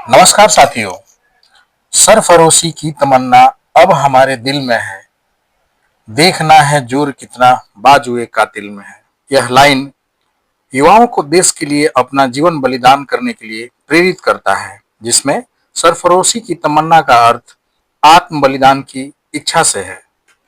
नमस्कार साथियों। सरफरोशी की तमन्ना अब हमारे दिल में है। देखना है जोर कितना बाजुए कातिल में है। यह लाइन युवाओं को देश के लिए अपना जीवन बलिदान करने के लिए प्रेरित करता है, जिसमें सरफरोशी की तमन्ना का अर्थ आत्म बलिदान की इच्छा से है।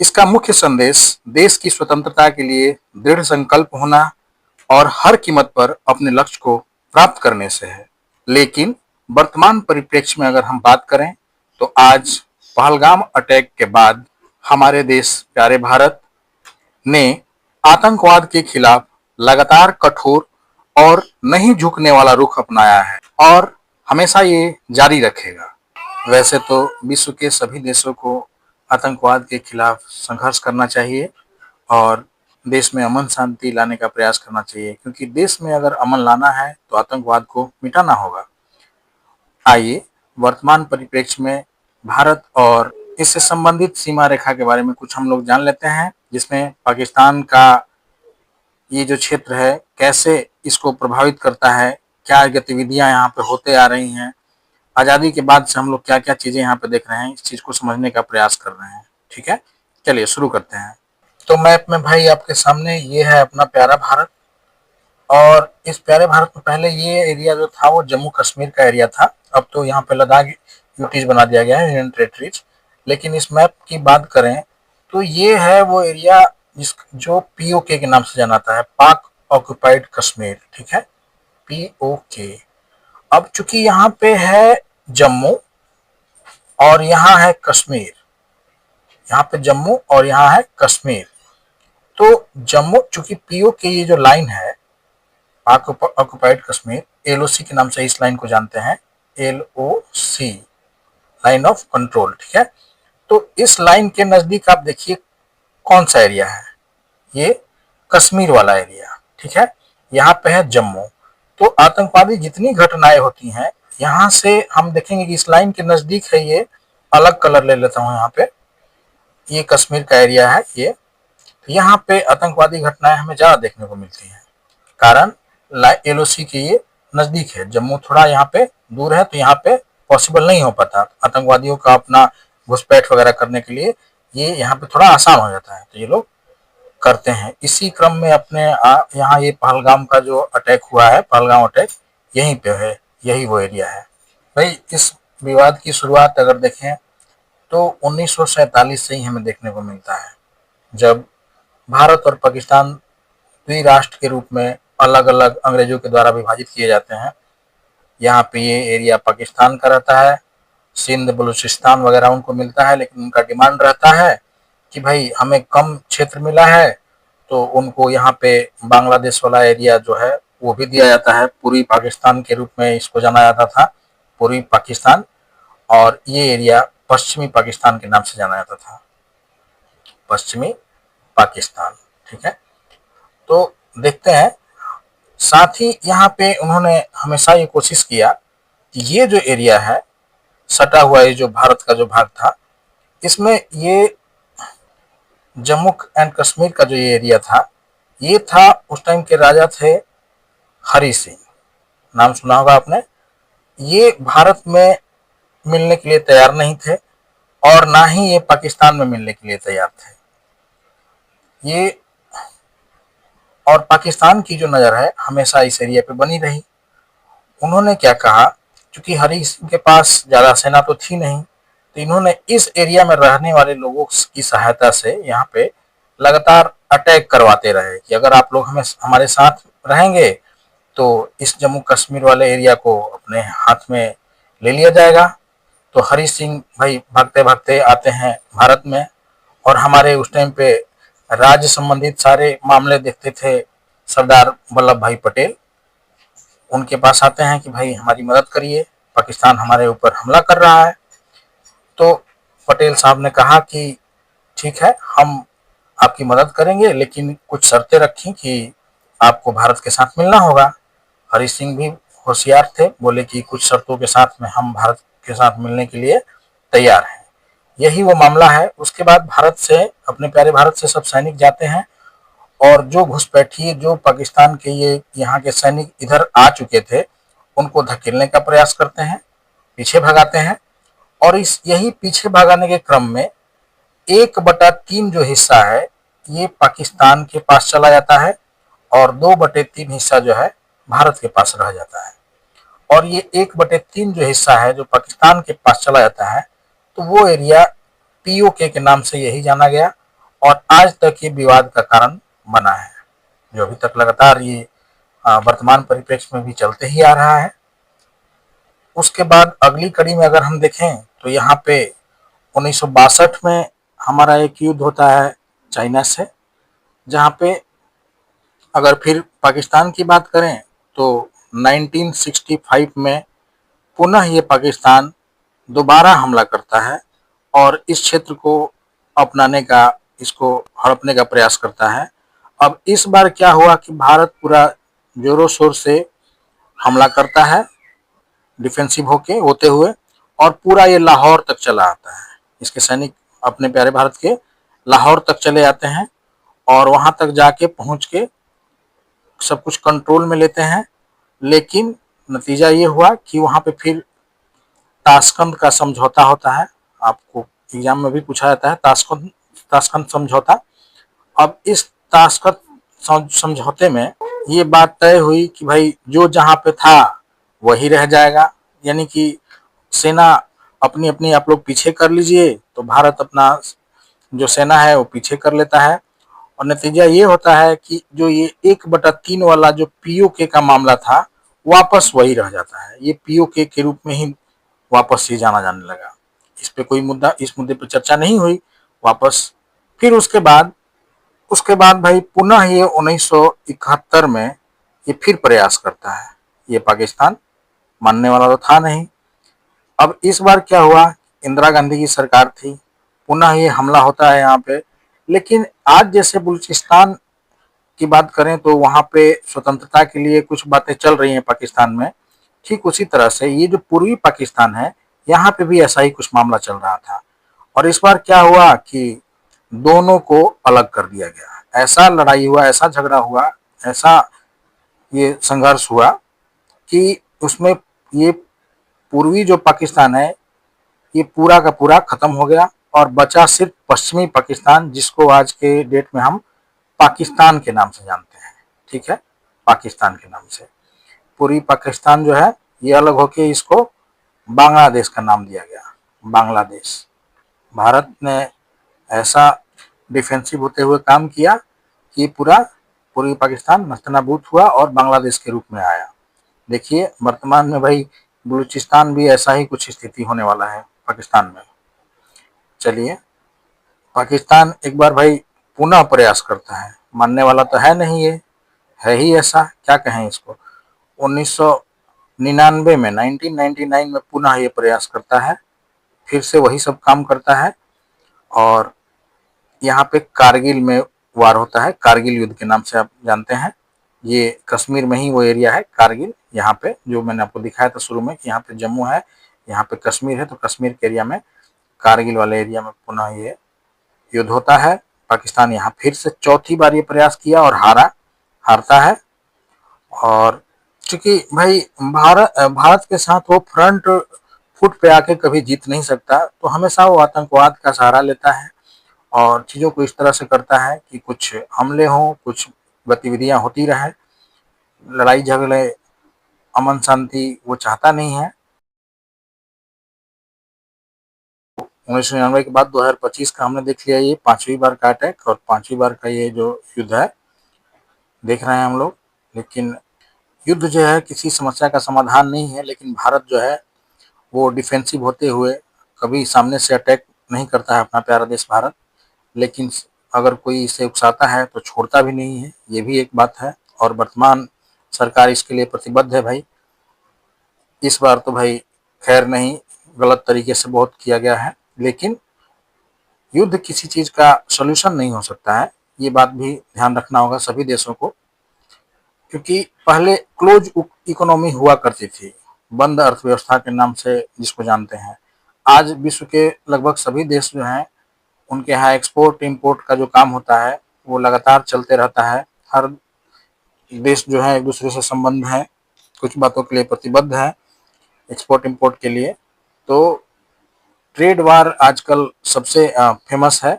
इसका मुख्य संदेश देश की स्वतंत्रता के लिए दृढ़ संकल्प होना और हर कीमत पर अपने लक्ष्य को प्राप्त करने से है। लेकिन वर्तमान परिप्रेक्ष्य में अगर हम बात करें तो आज पहलगाम अटैक के बाद हमारे देश प्यारे भारत ने आतंकवाद के खिलाफ लगातार कठोर और नहीं झुकने वाला रुख अपनाया है और हमेशा ये जारी रखेगा। वैसे तो विश्व के सभी देशों को आतंकवाद के खिलाफ संघर्ष करना चाहिए और देश में अमन शांति लाने का प्रयास करना चाहिए, क्योंकि देश में अगर अमन लाना है तो आतंकवाद को मिटाना होगा। आइए वर्तमान परिप्रेक्ष्य में भारत और इससे संबंधित सीमा रेखा के बारे में कुछ हम लोग जान लेते हैं, जिसमें पाकिस्तान का ये जो क्षेत्र है कैसे इसको प्रभावित करता है, क्या गतिविधियां यहाँ पे होते आ रही हैं, आज़ादी के बाद से हम लोग क्या क्या चीज़ें यहाँ पे देख रहे हैं, इस चीज़ को समझने का प्रयास कर रहे हैं। ठीक है, चलिए शुरू करते हैं। तो मैप में भाई आपके सामने ये है अपना प्यारा भारत, और इस प्यारे भारत में पहले ये एरिया जो था वो जम्मू कश्मीर का एरिया था। अब तो यहाँ पे लद्दाख यूटीज बना दिया गया है, यूनियन टेरिटरीज। लेकिन इस मैप की बात करें तो ये है वो एरिया जिस जो पीओके के नाम से जाना जाता है, पाक ऑक्युपाइड कश्मीर। ठीक है, पीओके। अब चूंकि यहाँ पे है जम्मू और यहाँ है कश्मीर, यहाँ पे जम्मू और यहाँ है कश्मीर, तो जम्मू चूंकि पीओके ये जो लाइन है पाक ऑक्युपाइड कश्मीर, एलओसी के नाम से इस लाइन को जानते हैं, एलओसी, लाइन ऑफ कंट्रोल। ठीक है, तो इस लाइन के नजदीक आप देखिए कौन सा एरिया है, ये कश्मीर वाला एरिया। ठीक है, यहाँ पे है जम्मू। तो आतंकवादी जितनी घटनाएं होती हैं यहाँ से हम देखेंगे कि इस लाइन के नजदीक है ये, अलग कलर ले लेता हूँ यहाँ पे, ये कश्मीर का एरिया है ये। तो यहाँ पे आतंकवादी घटनाएं हमें ज्यादा देखने को मिलती हैं, कारण एलओसी के ये नजदीक है, जम्मू थोड़ा यहाँ पे दूर है, तो यहाँ पे पॉसिबल नहीं हो पाता आतंकवादियों का अपना घुसपैठ वगैरह करने के लिए, ये यहाँ पे थोड़ा आसान हो जाता है, तो ये लोग करते हैं। इसी क्रम में अपने यहाँ ये पहलगाम का जो अटैक हुआ है, पहलगाम अटैक यहीं पे है, यही वो एरिया है। भाई इस विवाद की शुरुआत अगर देखें तो 1947 से ही हमें देखने को मिलता है, जब भारत और पाकिस्तान द्विराष्ट्र के रूप में अलग अलग अंग्रेजों के द्वारा विभाजित किए जाते हैं। यहाँ पे ये एरिया पाकिस्तान का रहता है, सिंध बलूचिस्तान वगैरह उनको मिलता है, लेकिन उनका डिमांड रहता है कि भाई हमें कम क्षेत्र मिला है, तो उनको यहाँ पे बांग्लादेश वाला एरिया जो है वो भी दिया जाता है। पूर्वी पाकिस्तान के रूप में इसको जाना जाता था, पूर्वी पाकिस्तान, और ये एरिया पश्चिमी पाकिस्तान के नाम से जाना जाता था, पश्चिमी पाकिस्तान। ठीक है, तो देखते हैं, साथ ही यहाँ पे उन्होंने हमेशा ये कोशिश किया कि ये जो एरिया है सटा हुआ, ये जो भारत का जो भाग था, इसमें ये जम्मू एंड कश्मीर का जो ये एरिया था, ये था उस टाइम के राजा थे हरि सिंह, नाम सुना होगा आपने। ये भारत में मिलने के लिए तैयार नहीं थे और ना ही ये पाकिस्तान में मिलने के लिए तैयार थे। ये और पाकिस्तान की जो नज़र है हमेशा इस एरिया पे बनी रही। उन्होंने क्या कहा, क्योंकि हरि सिंह के पास ज़्यादा सेना तो थी नहीं, तो इन्होंने इस एरिया में रहने वाले लोगों की सहायता से यहाँ पे लगातार अटैक करवाते रहे कि अगर आप लोग हमें हमारे साथ रहेंगे तो इस जम्मू कश्मीर वाले एरिया को अपने हाथ में ले लिया जाएगा। तो हरि सिंह भाई भागते भागते आते हैं भारत में, और हमारे उस टाइम पे राज्य संबंधित सारे मामले देखते थे सरदार वल्लभ भाई पटेल, उनके पास आते हैं कि भाई हमारी मदद करिए, पाकिस्तान हमारे ऊपर हमला कर रहा है। तो पटेल साहब ने कहा कि ठीक है, हम आपकी मदद करेंगे, लेकिन कुछ शर्तें रखी कि आपको भारत के साथ मिलना होगा। हरि सिंह भी होशियार थे, बोले कि कुछ शर्तों के साथ में हम भारत के साथ मिलने के लिए तैयार हैं। यही वो मामला है। उसके बाद भारत से, अपने प्यारे भारत से सब सैनिक जाते हैं, और जो घुसपैठिए जो पाकिस्तान के ये यहाँ के सैनिक इधर आ चुके थे उनको धकेलने का प्रयास करते हैं, पीछे भगाते हैं। और इस यही पीछे भगाने के क्रम में 1/3 जो हिस्सा है ये पाकिस्तान के पास चला जाता है और 2/3 हिस्सा जो है भारत के पास रह जाता है। और ये 1/3 जो हिस्सा है जो पाकिस्तान के पास चला जाता है, तो वो एरिया पीओके के नाम से यही जाना गया और आज तक ये विवाद का कारण बना है, जो अभी तक लगातार ये वर्तमान परिप्रेक्ष्य में भी चलते ही आ रहा है। उसके बाद अगली कड़ी में अगर हम देखें तो यहाँ पे 1962 में हमारा एक युद्ध होता है चाइना से, जहाँ पे अगर फिर पाकिस्तान की बात करें तो 1965 में पुनः ये पाकिस्तान दोबारा हमला करता है और इस क्षेत्र को अपनाने का, इसको हड़पने का प्रयास करता है। अब इस बार क्या हुआ कि भारत पूरा जोरों शोर से हमला करता है, डिफेंसिव होते हुए, और पूरा ये लाहौर तक चला आता है। इसके सैनिक अपने प्यारे भारत के लाहौर तक चले जाते हैं और वहां तक जाके पहुंच के सब कुछ कंट्रोल में लेते हैं। लेकिन नतीजा ये हुआ कि वहां पे फिर ताशकंद का समझौता होता है। आपको एग्जाम में भी पूछा जाता है ताशकंद ताशकंद समझौता। अब इस ताशकंद समझौते में ये बात तय हुई कि भाई जो जहां पे था वही रह जाएगा, यानी कि सेना अपनी अपनी आप लोग पीछे कर लीजिए, तो भारत अपना जो सेना है वो पीछे कर लेता है। और नतीजा ये होता है कि जो ये 1/3 वाला जो पीओके का मामला था वापस वही रह जाता है। ये पीओके के रूप में ही वापस ये जाना जाने लगा। इस पे कोई मुद्दा, इस मुद्दे पर चर्चा नहीं हुई वापस। फिर उसके बाद भाई पुनः ये 1971 में ये फिर प्रयास करता है। ये पाकिस्तान मानने वाला तो था नहीं। अब इस बार क्या हुआ, इंदिरा गांधी की सरकार थी, पुनः ये हमला होता है यहाँ पे। लेकिन आज जैसे बलूचिस्तान की बात करें तो वहां पे स्वतंत्रता के लिए कुछ बातें चल रही हैं पाकिस्तान में, ठीक उसी तरह से ये जो पूर्वी पाकिस्तान है यहाँ पे भी ऐसा ही कुछ मामला चल रहा था। और इस बार क्या हुआ कि दोनों को अलग कर दिया गया। ऐसा लड़ाई हुआ, ऐसा झगड़ा हुआ, ऐसा ये संघर्ष हुआ कि उसमें ये पूर्वी जो पाकिस्तान है ये पूरा का पूरा खत्म हो गया और बचा सिर्फ पश्चिमी पाकिस्तान, जिसको आज के डेट में हम पाकिस्तान के नाम से जानते हैं। ठीक है, पाकिस्तान के नाम से पूर्वी पाकिस्तान जो है ये अलग होके इसको बांग्लादेश का नाम दिया गया, बांग्लादेश। भारत ने ऐसा डिफेंसिव होते हुए काम किया कि पूरा पूर्वी पाकिस्तान नस्तनाबूद हुआ और बांग्लादेश के रूप में आया। देखिए वर्तमान में भाई बलूचिस्तान भी ऐसा ही कुछ स्थिति होने वाला है पाकिस्तान में। चलिए, पाकिस्तान एक बार भाई पुनः प्रयास करता है, मानने वाला तो है नहीं, ये है ही ऐसा, क्या कहें इसको। 1999 में 1999 में पुनः ये प्रयास करता है, फिर से वही सब काम करता है। और यहाँ पे कारगिल में वार होता है, कारगिल युद्ध के नाम से आप जानते हैं। ये कश्मीर में ही वो एरिया है कारगिल, यहाँ पे जो मैंने आपको दिखाया था शुरू में कि यहाँ पे जम्मू है, यहाँ पे कश्मीर है, तो कश्मीर के एरिया में कारगिल वाले एरिया में पुनः ये युद्ध होता है। पाकिस्तान यहाँ फिर से चौथी बार ये प्रयास किया और हारता है। और चूंकि भाई भारत के साथ वो फ्रंट फुट पे आके कभी जीत नहीं सकता, तो हमेशा वो आतंकवाद का सहारा लेता है और चीज़ों को इस तरह से करता है कि कुछ हमले हों, कुछ गतिविधियां होती रहे, लड़ाई झगड़े, अमन शांति वो चाहता नहीं है। 1999 के बाद 2025 का हमने देख लिया, ये 5वीं बार का अटैक और 5वीं बार का ये जो युद्ध है देख रहे हैं हम लोग। लेकिन युद्ध जो है किसी समस्या का समाधान नहीं है, लेकिन भारत जो है वो डिफेंसिव होते हुए कभी सामने से अटैक नहीं करता है अपना प्यारा देश भारत। लेकिन अगर कोई इसे उकसाता है तो छोड़ता भी नहीं है, ये भी एक बात है। और वर्तमान सरकार इसके लिए प्रतिबद्ध है भाई। इस बार तो भाई खैर नहीं, गलत तरीके से बहुत किया गया है, लेकिन युद्ध किसी चीज का सॉल्यूशन नहीं हो सकता है, ये बात भी ध्यान रखना होगा सभी देशों को। क्योंकि पहले क्लोज इकोनॉमी हुआ करती थी, बंद अर्थव्यवस्था के नाम से जिसको जानते हैं। आज विश्व के लगभग सभी देश जो हैं उनके यहाँ एक्सपोर्ट इंपोर्ट का जो काम होता है वो लगातार चलते रहता है। हर देश जो है एक दूसरे से संबंध है, कुछ बातों के लिए प्रतिबद्ध है एक्सपोर्ट इंपोर्ट के लिए। तो ट्रेड वार आजकल सबसे फेमस है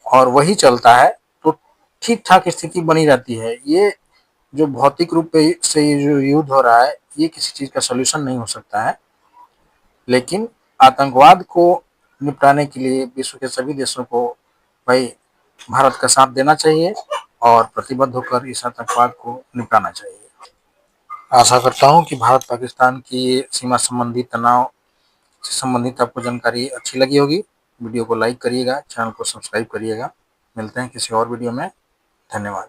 और वही चलता है, तो ठीक ठाक स्थिति बनी रहती है। ये जो भौतिक रूप पे से ये जो युद्ध हो रहा है, ये किसी चीज का सोल्यूशन नहीं हो सकता है, लेकिन आतंकवाद को निपटाने के लिए विश्व के सभी देशों को भाई भारत का साथ देना चाहिए और प्रतिबद्ध होकर इस आतंकवाद को निपटाना चाहिए। आशा करता हूँ कि भारत पाकिस्तान की ये सीमा संबंधी तनाव से संबंधित आपको जानकारी अच्छी लगी होगी। वीडियो को लाइक करिएगा, चैनल को सब्सक्राइब करिएगा। मिलते हैं किसी और वीडियो में। धन्यवाद।